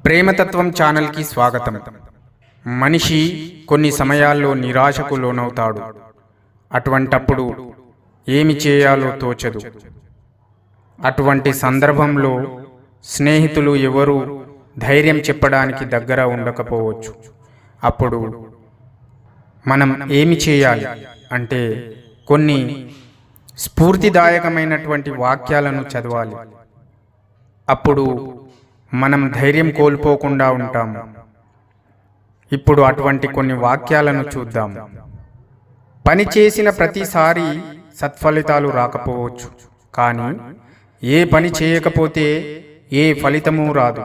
ప్రేమతత్వం ఛానల్కి స్వాగతం. మనిషి కొన్ని సమయాల్లో నిరాశకు లోనవుతాడు. అటువంటప్పుడు ఏమి చేయాలో తోచదు. అటువంటి సందర్భంలో స్నేహితులు ఎవరు ధైర్యం చెప్పడానికి దగ్గర ఉండకపోవచ్చు. అప్పుడు మనం ఏమి చేయాలి అంటే కొన్ని స్ఫూర్తిదాయకమైనటువంటి వాక్యాలను చదవాలి. అప్పుడు మనం ధైర్యం కోల్పోకుండా ఉంటాము. ఇప్పుడు అటువంటి కొన్ని వాక్యాలను చూద్దాం. పని చేసిన ప్రతిసారి సత్ఫలితాలు రాకపోవచ్చు, కానీ ఏ పని చేయకపోతే ఏ ఫలితము రాదు.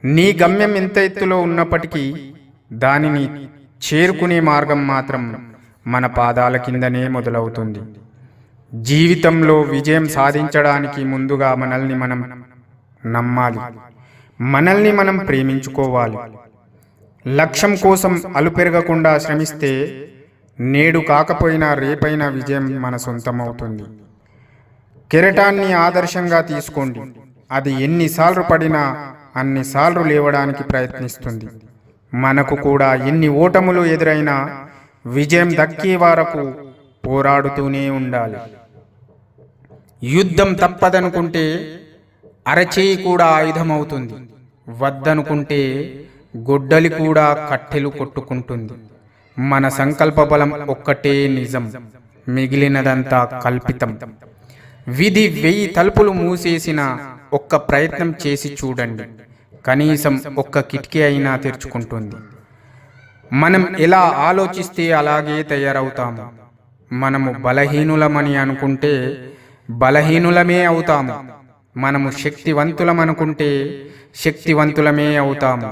నీ గమ్యం ఎంత ఎత్తులో ఉన్నప్పటికీ దానిని చేరుకునే మార్గం మాత్రం మన పాదాల కిందనే మొదలవుతుంది. జీవితంలో విజయం సాధించడానికి ముందుగా మనల్ని మనం నమ్మాలి, మనల్ని మనం ప్రేమించుకోవాలి. లక్ష్యం కోసం అలుపెరగకుండా శ్రమిస్తే నేడు కాకపోయినా రేపైనా విజయం మన సొంతమవుతుంది. కెరటాన్ని ఆదర్శంగా తీసుకోండి. అది ఎన్నిసార్లు పడినా అన్నిసార్లు లేవడానికి ప్రయత్నిస్తుంది. మనకు కూడా ఎన్ని ఓటములు ఎదురైనా విజయం దక్కే వరకు పోరాడుతూనే ఉండాలి. యుద్ధం తప్పదనుకుంటే అరచేయి కూడా ఆయుధమవుతుంది. వద్దనుకుంటే గొడ్డలి కూడా కట్టెలు కొట్టుకుంటుంది. మన సంకల్ప బలం ఒక్కటే నిజం, మిగిలినదంతా కల్పితం. విధి 1000 తలుపులు మూసేసిన ఒక్క ప్రయత్నం చేసి చూడండి, కనీసం ఒక్క కిటికీ అయినా తెరుచుకుంటుంది. మనం ఎలా ఆలోచిస్తే అలాగే తయారవుతాము. మనము బలహీనులమని అనుకుంటే బలహీనులమే అవుతాము. మనము శక్తివంతులమనుకుంటే శక్తివంతులమే అవుతాము.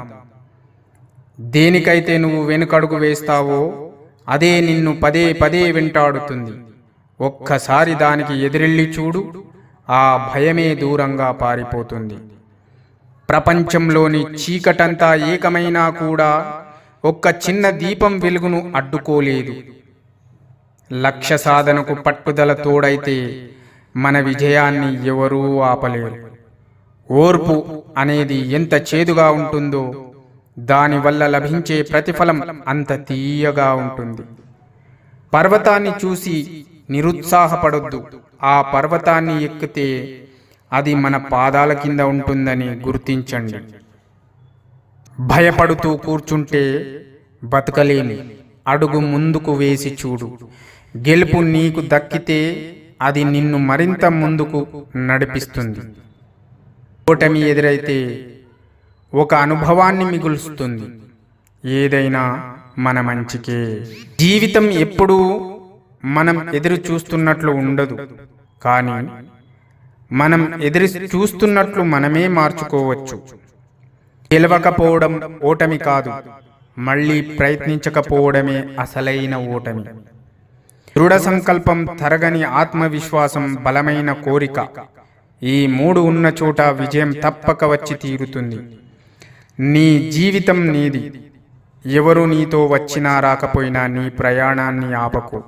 దేనికైతే నువ్వు వెనుకడుగు వేస్తావో అదే నిన్ను పదే పదే వెంటాడుతుంది. ఒక్కసారి దానికి ఎదురెళ్ళి చూడు, ఆ భయమే దూరంగా పారిపోతుంది. ప్రపంచంలోని చీకటంతా ఏకమైనా కూడా ఒక్క చిన్న దీపం వెలుగును అడ్డుకోలేదు. లక్ష్య సాధనకు పట్టుదల తోడైతే మన విజయాన్ని ఎవరూ ఆపలేరు. ఓర్పు అనేది ఎంత చేదుగా ఉంటుందో దానివల్ల లభించే ప్రతిఫలం అంత తీయగా ఉంటుంది. పర్వతాన్ని చూసి నిరుత్సాహపడొద్దు. ఆ పర్వతాన్ని ఎక్కితే అది మన పాదాల కింద ఉంటుందని గుర్తించండి. భయపడుతూ కూర్చుంటే బతకలేని. అడుగు ముందుకు వేసి చూడు. గెలుపు నీకు దక్కితే అది నిన్ను మరింత ముందుకు నడిపిస్తుంది. ఓటమి ఎదురైతే ఒక అనుభవాన్ని మిగులుస్తుంది. ఏదైనా మన మంచికే. జీవితం ఎప్పుడూ మనం ఎదురు చూస్తున్నట్లు ఉండదు, కానీ మనం ఎదురు చూస్తున్నట్లు మనమే మార్చుకోవచ్చు. గెలవకపోవడం ఓటమి కాదు, మళ్ళీ ప్రయత్నించకపోవడమే అసలైన ఓటమి. దృఢ సంకల్పం, తరగని ఆత్మవిశ్వాసం, బలమైన కోరిక, ఈ 3 ఉన్న చోట విజయం తప్పక వచ్చి తీరుతుంది. నీ జీవితం నీది. ఎవరు నీతో వచ్చినా రాకపోయినా నీ ప్రయాణాన్ని ఆపకు.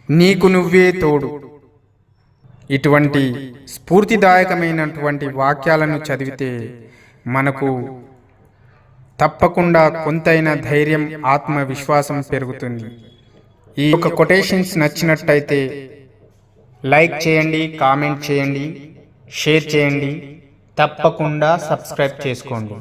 నీకు నువ్వే తోడు. ఇటువంటి స్ఫూర్తిదాయకమైనటువంటి వాక్యాలను చదివితే మనకు తప్పకుండా కొంతైనా ధైర్యం, ఆత్మవిశ్వాసం పెరుగుతుంది. ఈ యొక్క కొటేషన్స్ నచ్చినట్టయితే లైక్ చేయండి, కామెంట్ చేయండి, షేర్ చేయండి. తప్పకుండా సబ్స్క్రైబ్ చేసుకోండి.